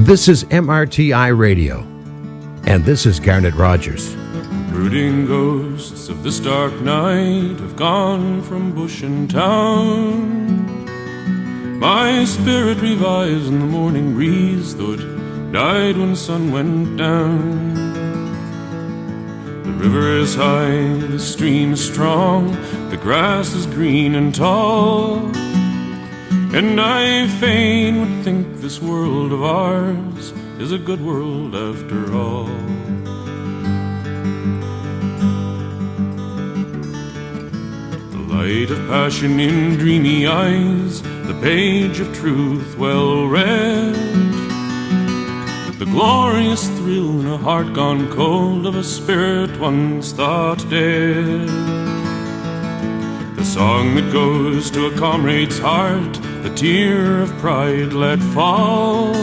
This is MRTI Radio, and this is Garnet Rogers. Brooding ghosts of this dark night have gone from bush and town. My spirit revives in the morning breeze, though it died when sun went down. The river is high, the stream is strong, the grass is green and tall, and I fain would think this world of ours is a good world after all. The light of passion in dreamy eyes, the page of truth well read, the glorious thrill in a heart gone cold of a spirit once thought dead. The song that goes to a comrade's heart, the tear of pride let fall.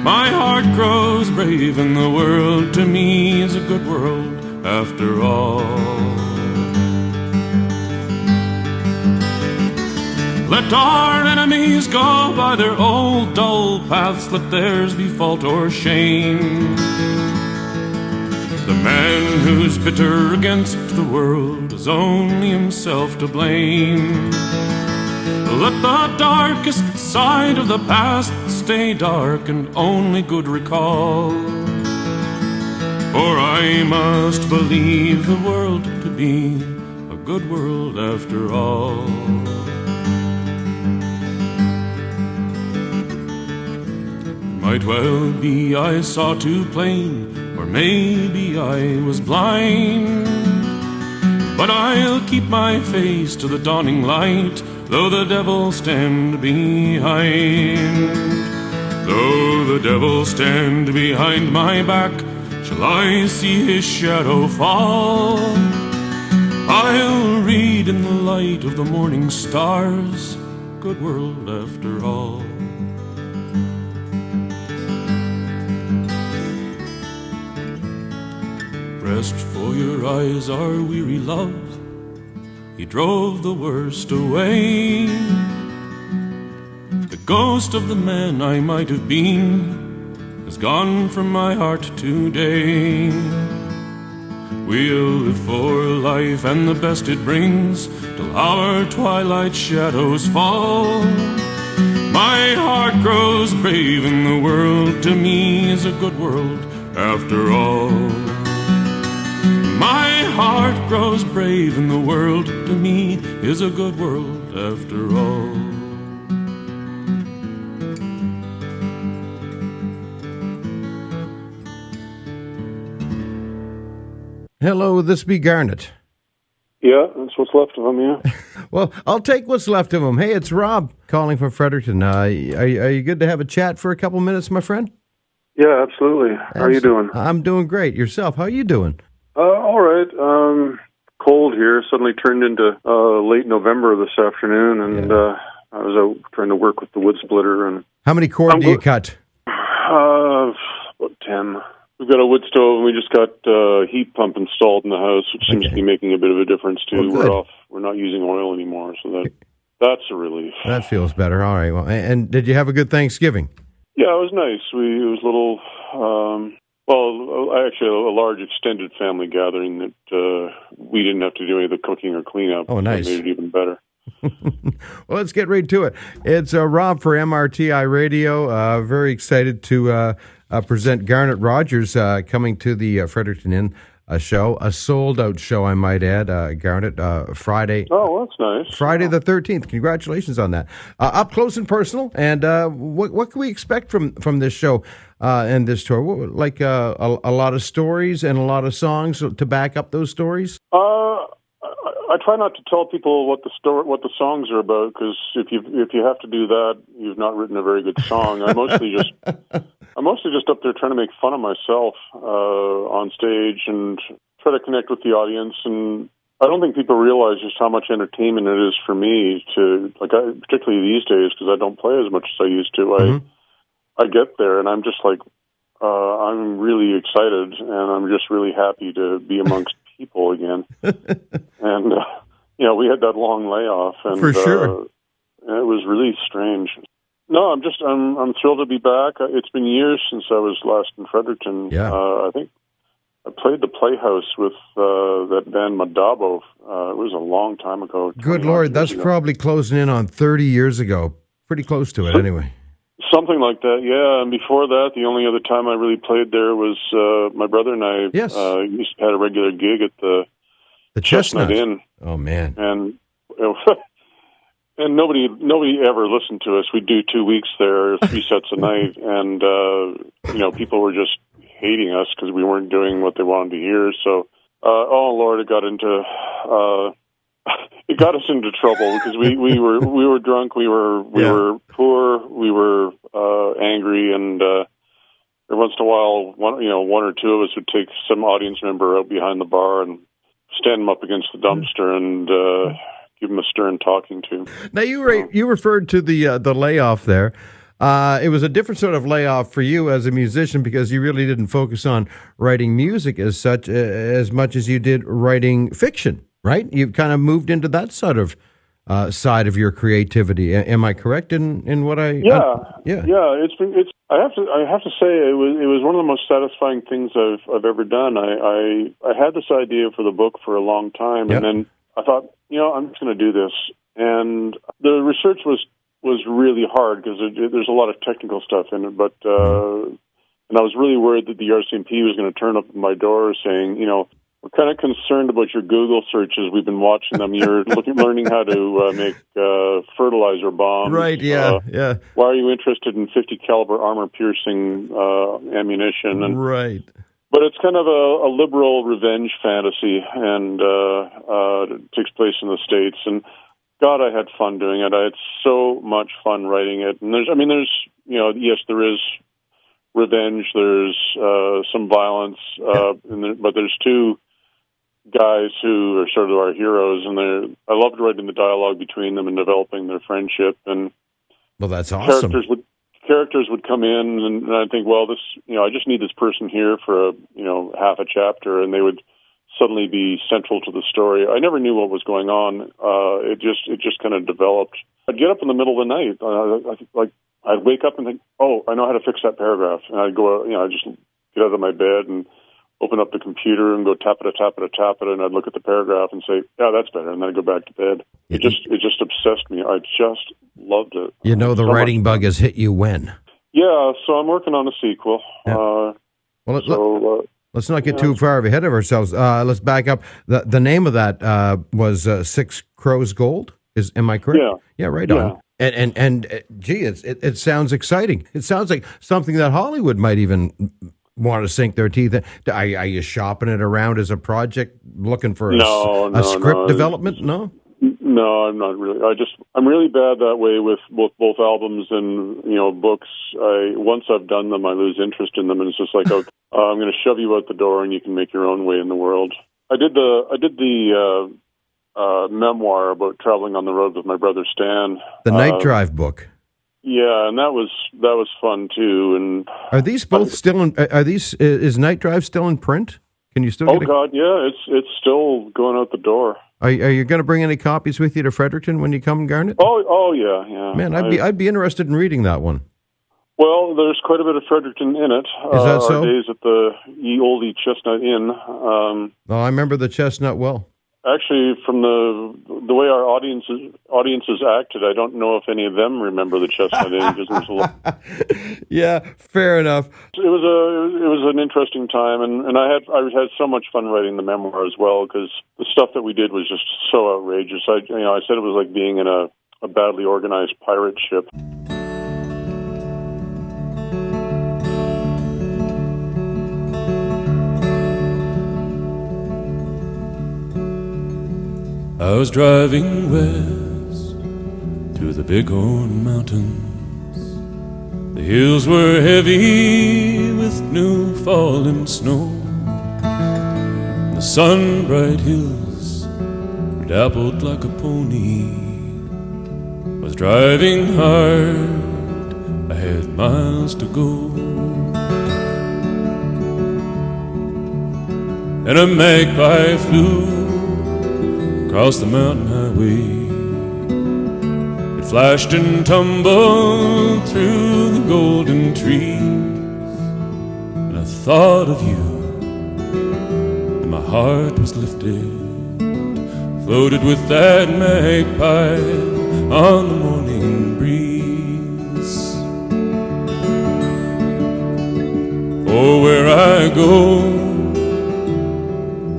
My heart grows brave and the world to me is a good world after all. Let our enemies go by their old dull paths, let theirs be fault or shame. The man who's bitter against the world is only himself to blame. Let the darkest side of the past stay dark and only good recall. For I must believe the world to be a good world after all. Might well be I saw too plain, or maybe I was blind, but I'll keep my face to the dawning light, though the devil stand behind. Though the devil stand behind my back, shall I see his shadow fall? I'll read in the light of the morning stars, good world after all. Rest for your eyes, our weary love, he drove the worst away. The ghost of the man I might have been has gone from my heart today. We'll live for life and the best it brings, till our twilight shadows fall. My heart grows brave and the world to me is a good world after all. My heart grows brave and the world to me is a good world after all. Hello, this be Garnet. Yeah, that's what's left of him, yeah. Well, I'll take what's left of him. Hey, it's Rob calling from Fredericton. Are you good to have a chat for a couple minutes, my friend? Yeah, absolutely. How are you doing? I'm doing great. Yourself, how are you doing? All right. Cold here. Suddenly turned into late November this afternoon, and I was out trying to work with the wood splitter. And how many cord do you cut? About 10. We've got a wood stove, and we just got a heat pump installed in the house, which seems to be making a bit of a difference too. We're not using oil anymore, so that's a relief. That feels better. All right. Well, and did you have a good Thanksgiving? Yeah, it was nice. It was a little. Actually, a large extended family gathering that we didn't have to do any of the cooking or cleanup. Oh, nice. That made it even better. Well, let's get right to it. It's Rob for MRTI Radio. Very excited to present Garnet Rogers coming to the Fredericton Inn show, a sold-out show, I might add, Garnet, Friday. Oh, that's nice. Friday the 13th. Congratulations on that. Up close and personal, and what can we expect from this show and this tour? Like a lot of stories and a lot of songs to back up those stories? I try not to tell people what the songs are about, because if you have to do that, you've not written a very good song. I'm mostly just up there trying to make fun of myself on stage and try to connect with the audience. And I don't think people realize just how much entertainment it is for me to, particularly these days, because I don't play as much as I used to. Mm-hmm. I get there and I'm just like, I'm really excited, and I'm just really happy to be amongst people again. And, we had that long layoff. And, for sure. It was really strange. No, I'm thrilled to be back. It's been years since I was last in Fredericton. Yeah. I think I played the Playhouse with that band Madabo. It was a long time ago. Good Lord, that's probably closing in on 30 years ago. Pretty close to it, anyway. Something like that, yeah. And before that, the only other time I really played there was my brother and I used to have a regular gig at the Chestnut Inn. Oh, man. And and nobody ever listened to us. We'd do 2 weeks there, 3 sets a night, and people were just hating us because we weren't doing what they wanted to hear. So, oh Lord, it got us into trouble because we were drunk, we were poor, we were angry, and every once in a while, one or two of us would take some audience member out behind the bar and stand them up against the dumpster and give them a stern talking to. Now you referred to the layoff there. It was a different sort of layoff for you as a musician because you really didn't focus on writing music as much as you did writing fiction, right? You've kind of moved into that sort of side of your creativity. Am I correct in what I? Yeah. It's. I have to say it was one of the most satisfying things I've ever done. I had this idea for the book for a long time, and then I thought, I'm just going to do this. And the research was really hard because there's a lot of technical stuff in it, but and I was really worried that the RCMP was going to turn up at my door saying, we're kind of concerned about your Google searches. We've been watching them. You're learning how to make fertilizer bombs. Right, yeah. Why are you interested in 50 caliber armor-piercing ammunition? And, right. But it's kind of a liberal revenge fantasy, and it takes place in the States. And God, I had fun doing it. I had so much fun writing it. And yes, there is revenge. There's some violence, but there's two guys who are sort of our heroes, and I loved writing the dialogue between them and developing their friendship. And well, that's awesome. Characters would come in, and I'd think, well, this, I just need this person here for half a chapter, and they would suddenly be central to the story. I never knew what was going on. It just kind of developed. I'd get up in the middle of the night. I'd wake up and think, oh, I know how to fix that paragraph, and I'd go, I'd just get out of my bed and open up the computer and go tap it, and I'd look at the paragraph and say, yeah, that's better, and then I'd go back to bed. It just obsessed me. I just loved it. The writing bug has hit you when? Yeah, so I'm working on a sequel. Yeah. Let's not get too far ahead of ourselves. Let's back up. The name of that was Six Crows Gold. Am I correct? Yeah, right on. And gee, it sounds exciting. It sounds like something that Hollywood might even want to sink their teeth in. Are you shopping it around as a project, looking for a script development? No? No, I'm not really. I'm really bad that way with both albums and books. Once I've done them, I lose interest in them, and it's just like, okay, I'm going to shove you out the door, and you can make your own way in the world. I did the memoir about traveling on the road with my brother Stan. The Night Drive book. Yeah, and that was fun too. And are these both still in? Is Night Drive still in print? Can you still? God, yeah, it's still going out the door. Are you going to bring any copies with you to Fredericton when you come, Garnet? Oh yeah. Man, I'd be interested in reading that one. Well, there's quite a bit of Fredericton in it. Is that so? Our days at the ye olde Chestnut Inn. I remember the Chestnut well. Actually, from the way our audiences acted, I don't know if any of them remember the Chestnut Inn. Because there was a lot. Yeah, fair enough. It was an interesting time, and I had so much fun writing the memoir as well because the stuff that we did was just so outrageous. I said it was like being in a badly organized pirate ship. I was driving west through the Bighorn Mountains. The hills were heavy with new fallen snow. The sun-bright hills dappled like a pony. Was driving hard, I had miles to go. And a magpie flew across the mountain highway. It flashed and tumbled through trees, and I thought of you, and my heart was lifted, floated with that magpie on the morning breeze. Oh, where I go,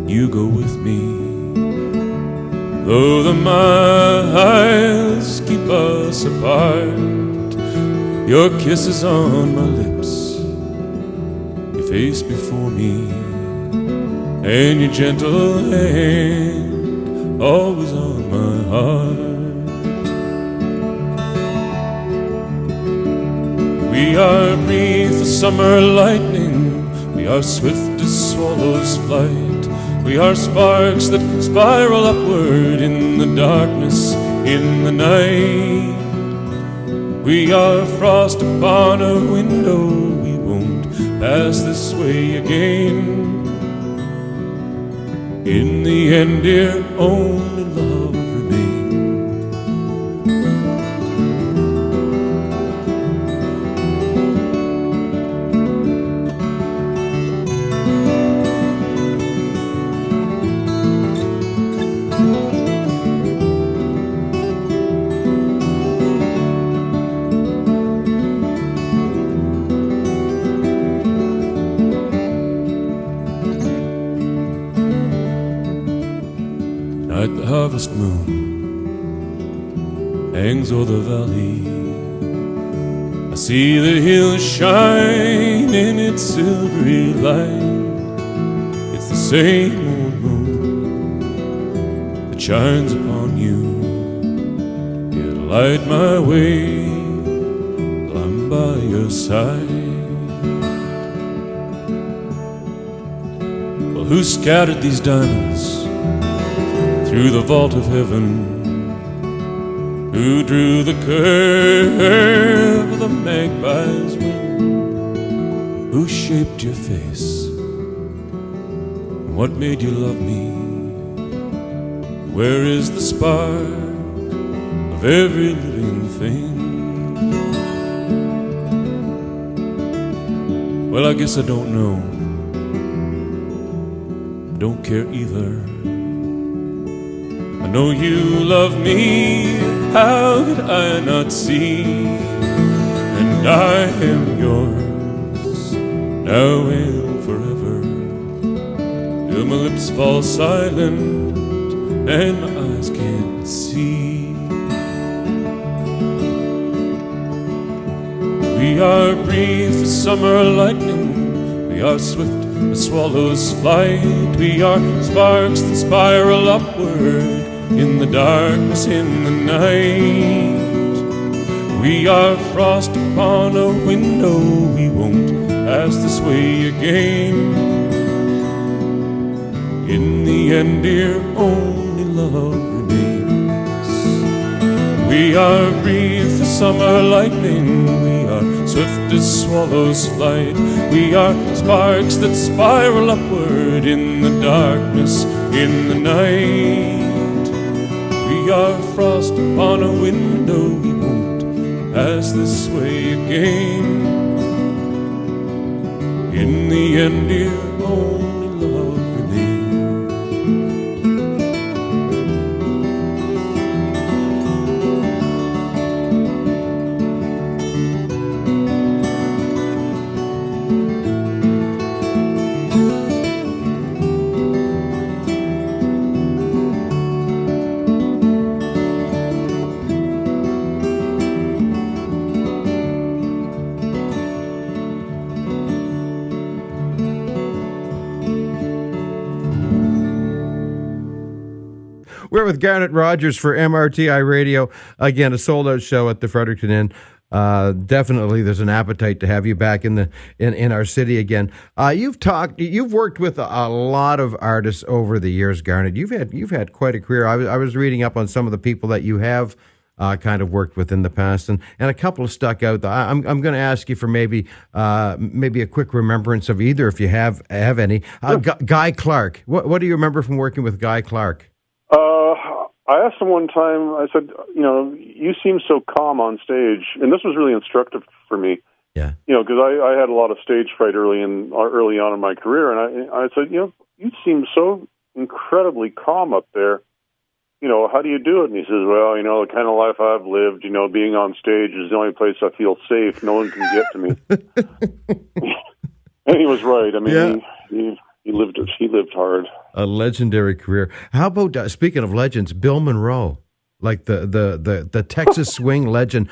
you go with me, though the miles keep us apart. Your kisses on my lips, your face before me, and your gentle hand always on my heart. We are breathed the summer lightning, we are swift as swallows' flight, we are sparks that spiral upward in the darkness, in the night. We are frost upon a window, we won't pass this way again. In the end, dear, only love remains. Tonight the harvest moon hangs o'er the valley. I see the hills shine in its silvery light. It's the same old moon that shines upon you. It'll light my way till I'm by your side. Well, who scattered these diamonds through the vault of heaven? Who drew the curve of the magpie's wing? Who shaped your face? What made you love me? Where is the spark of every living thing? Well, I guess I don't know. Don't care either. I know you love me, how could I not see? And I am yours, now and forever, till my lips fall silent and my eyes can't see. We are breathed the summer lightning, we are swift as swallows' flight, we are sparks that spiral upward in the darkness, in the night. We are frost upon a window, we won't pass this way again. In the end, dear, only love remains. We are breathed the summer lightning, we are swift as swallows' flight, we are sparks that spiral upward in the darkness, in the night. We are frost upon a window, we won't pass this way again. In the end, dear, only love remains. We're with Garnet Rogers for MRTI Radio. Again, a sold-out show at the Fredericton Inn. Definitely, there's an appetite to have you back in our city again. You've worked with a lot of artists over the years, Garnet. You've had quite a career. I was reading up on some of the people that you have kind of worked with in the past, and a couple of stuck out. I'm going to ask you for maybe a quick remembrance of either, if you have any. Guy Clark. What do you remember from working with Guy Clark? I asked him one time, I said, you seem so calm on stage. And this was really instructive for me. Yeah. Because I had a lot of stage fright early on in my career, and I said, you seem so incredibly calm up there. How do you do it? And he says, well, the kind of life I've lived, being on stage is the only place I feel safe. No one can get to me. And he was right. I mean, he lived hard. A legendary career. How about, speaking of legends, Bill Monroe, like the Texas swing legend.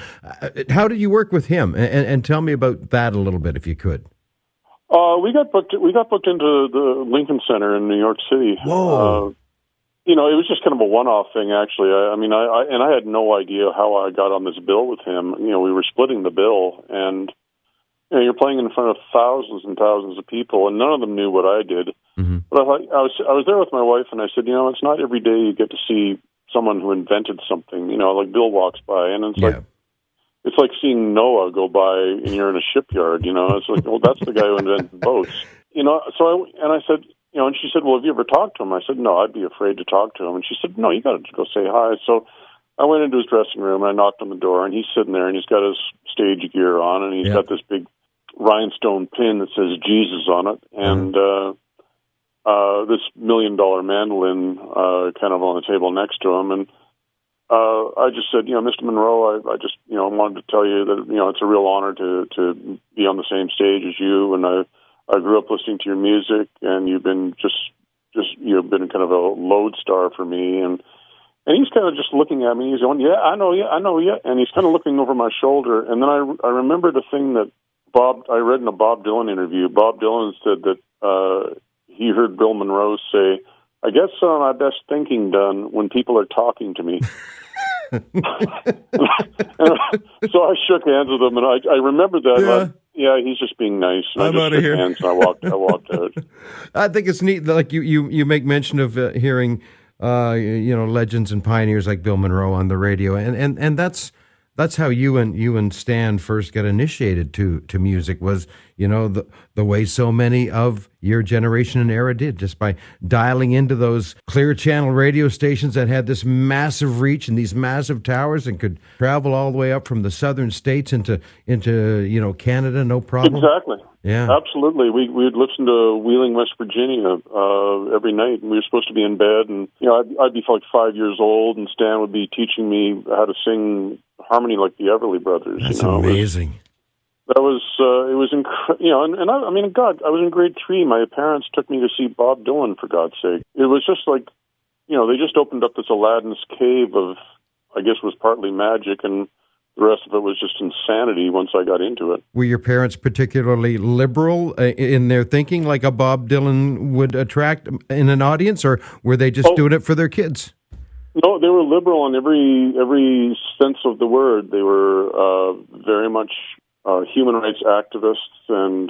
How did you work with him? And tell me about that a little bit, if you could. We got booked into the Lincoln Center in New York City. Whoa. It was just kind of a one-off thing, actually. I had no idea how I got on this bill with him. We were splitting the bill, and you're playing in front of thousands and thousands of people, and none of them knew what I did. Mm-hmm. But I was there with my wife, and I said, it's not every day you get to see someone who invented something. Like Bill walks by, and it's like seeing Noah go by, and you're in a shipyard. It's like, well, that's the guy who invented boats. So I said. And she said, well, have you ever talked to him? I said, no, I'd be afraid to talk to him. And she said, no, you got to go say hi. So I went into his dressing room, and I knocked on the door, and he's sitting there, and he's got his stage gear on, and he's got this big rhinestone pin that says Jesus on it, and this $1 million mandolin kind of on the table next to him. And I just said, Mr. Monroe, I just, wanted to tell you that, it's a real honor to be on the same stage as you, and I grew up listening to your music, and you've been you've been kind of a lodestar for me. And he's kind of just looking at me. He's going, yeah, I know. And he's kind of looking over my shoulder. And then I remembered a thing that I read in a Bob Dylan interview. Bob Dylan said that he heard Bill Monroe say, I get some of my best thinking done when people are talking to me. So I shook hands with him, and I remembered that. Yeah, he's just being nice. And I'm out of here. Hands, and I walked out. I think it's neat. Like you make mention of hearing, legends and pioneers like Bill Monroe on the radio, and that's how you and Stan first got initiated to music. Was the way so many of your generation and era did, just by dialing into those clear channel radio stations that had this massive reach and these massive towers and could travel all the way up from the southern states into Canada, no problem. Exactly. Yeah, absolutely. We'd listen to Wheeling, West Virginia every night, and we were supposed to be in bed, and I'd be like 5 years old, and Stan would be teaching me how to sing harmony like the Everly Brothers. That's amazing. It was incredible. And I mean, God, I was in grade 3. My parents took me to see Bob Dylan, for God's sake. It was just like, they just opened up this Aladdin's cave of, I guess, was partly magic, and the rest of it was just insanity once I got into it. Were your parents particularly liberal in their thinking, like a Bob Dylan would attract in an audience, or were they just doing it for their kids? No, they were liberal in every sense of the word. They were very much human rights activists and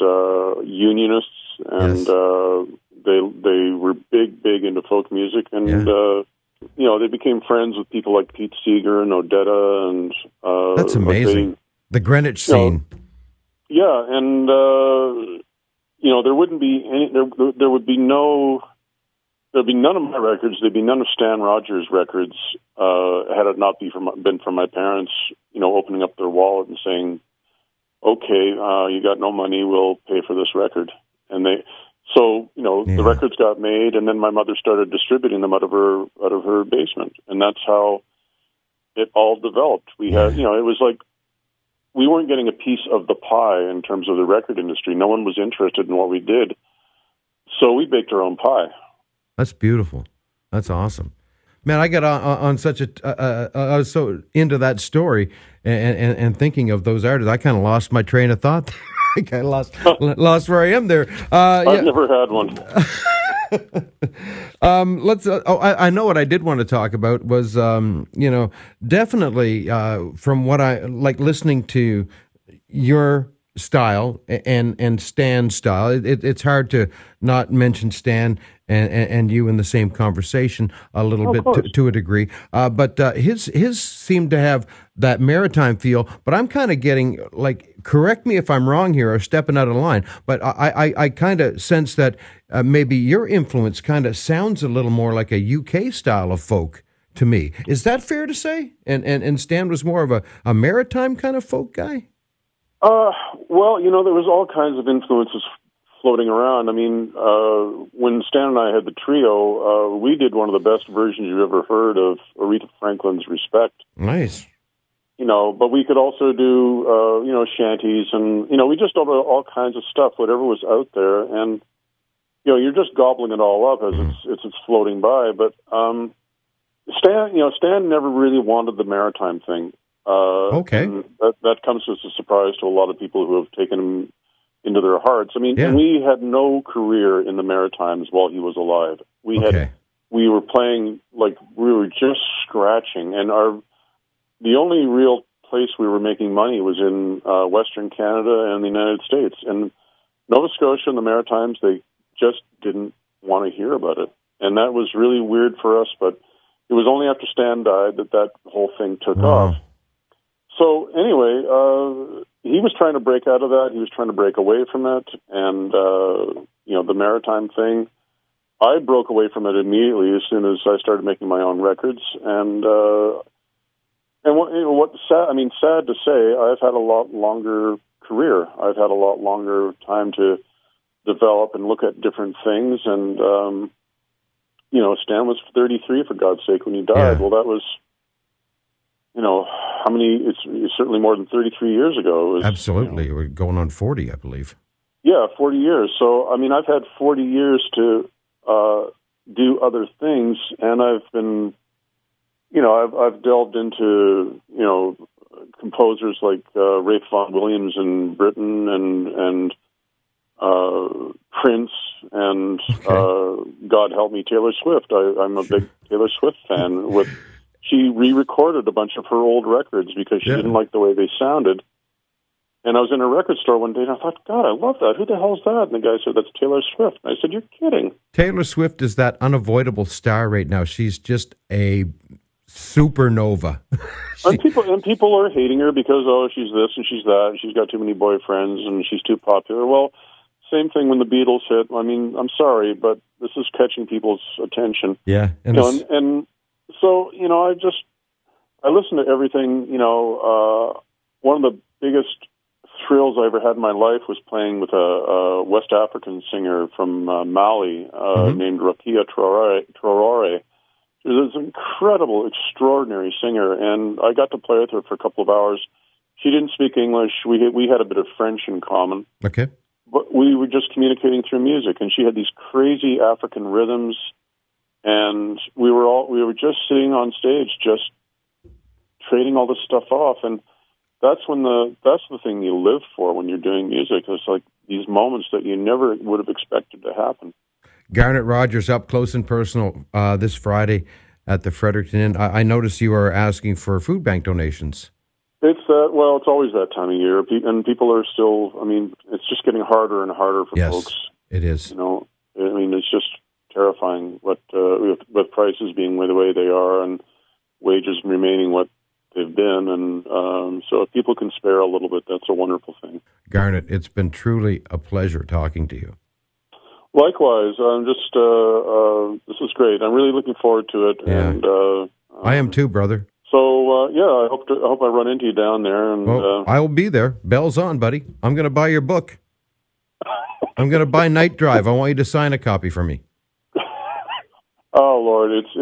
unionists, and they were big into folk music, and they became friends with people like Pete Seeger and Odetta, and that's amazing. The Greenwich scene. And there wouldn't be any. There would be no. There'd be none of my records. There'd be none of Stan Rogers' records had it not been for my parents, opening up their wallet and saying, "Okay, you got no money. We'll pay for this record." And the records got made, and then my mother started distributing them out of her basement, and that's how it all developed. We had, it was like we weren't getting a piece of the pie in terms of the record industry. No one was interested in what we did, so we baked our own pie. That's beautiful. That's awesome. Man, I got on such a, I was so into that story and thinking of those artists, I kind of lost my train of thought. I kind of lost where I am there. I've never had one. I know what I did want to talk about was, definitely from what I like listening to your style and Stan's style. It's hard to not mention Stan and you in the same conversation a little bit to a degree. But his seemed to have that maritime feel. But I'm kind of getting correct me if I'm wrong here or stepping out of line. But I kind of sense that maybe your influence kind of sounds a little more like a UK style of folk to me. Is that fair to say? And Stan was more of a maritime kind of folk guy? Well, there was all kinds of influences floating around. I mean, when Stan and I had the trio, we did one of the best versions you've ever heard of Aretha Franklin's Respect. Nice. But we could also do, shanties, and, we just did all kinds of stuff, whatever was out there, and, you're just gobbling it all up as it's floating by, but Stan never really wanted the maritime thing. Okay. And that comes as a surprise to a lot of people who have taken him into their hearts. I mean, we had no career in the Maritimes while he was alive. We were playing, like, we were just scratching, and the only real place we were making money was in Western Canada and the United States. And Nova Scotia and the Maritimes, they just didn't want to hear about it. And that was really weird for us, but it was only after Stan died that whole thing took off. So anyway, he was trying to break out of that. He was trying to break away from it. And, the maritime thing, I broke away from it immediately as soon as I started making my own records. And sad to say, I've had a lot longer career. I've had a lot longer time to develop and look at different things. And, Stan was 33, for God's sake, when he died. Yeah. Well, that was, how many, it's certainly more than 33 years ago. It was, Absolutely. We're going on 40, I believe. Yeah, 40 years. So, I mean, I've had 40 years to do other things, and I've been, I've delved into, composers like Ralph Vaughan Williams in Britain and Prince and God help me, Taylor Swift. I'm a big Taylor Swift fan. She re-recorded a bunch of her old records because she didn't like the way they sounded. And I was in a record store one day, and I thought, God, I love that. Who the hell's that? And the guy said, that's Taylor Swift. And I said, you're kidding. Taylor Swift is that unavoidable star right now. She's just a supernova. And people are hating her because, she's this and she's that, and she's got too many boyfriends, and she's too popular. Well, same thing when the Beatles hit. I mean, I'm sorry, but this is catching people's attention. Yeah. And so, I listen to everything. One of the biggest thrills I ever had in my life was playing with a West African singer from Mali named Rakia Traore. She was this incredible, extraordinary singer, and I got to play with her for a couple of hours. She didn't speak English. We had a bit of French in common. Okay. But we were just communicating through music, and she had these crazy African rhythms, and we were just sitting on stage, just trading all this stuff off, and that's the thing you live for when you're doing music. It's like these moments that you never would have expected to happen. Garnet Rogers up close and personal this Friday at the Fredericton Inn. I noticed you are asking for food bank donations. It's it's always that time of year, and people are still. I mean, it's just getting harder and harder for folks. It is. It's just terrifying with prices being the way they are and wages remaining what they've been, and so if people can spare a little bit, that's a wonderful thing. Garnet, it's been truly a pleasure talking to you. Likewise, I'm just this is great. I'm really looking forward to it, and I am too, brother. So I hope I run into you down there, and I will be there. Bell's on, buddy. I'm going to buy your book. I'm going to buy Night Drive. I want you to sign a copy for me. Oh Lord, it's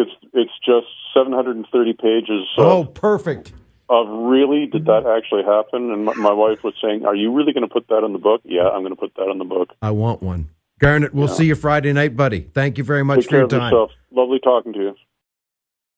just 730 pages. Perfect. Of really, did that actually happen? And my wife was saying, "Are you really going to put that in the book?" Yeah, I'm going to put that in the book. I want one. Garnet, we'll see you Friday night, buddy. Thank you very much for your time. Take care of yourself. Lovely talking to you.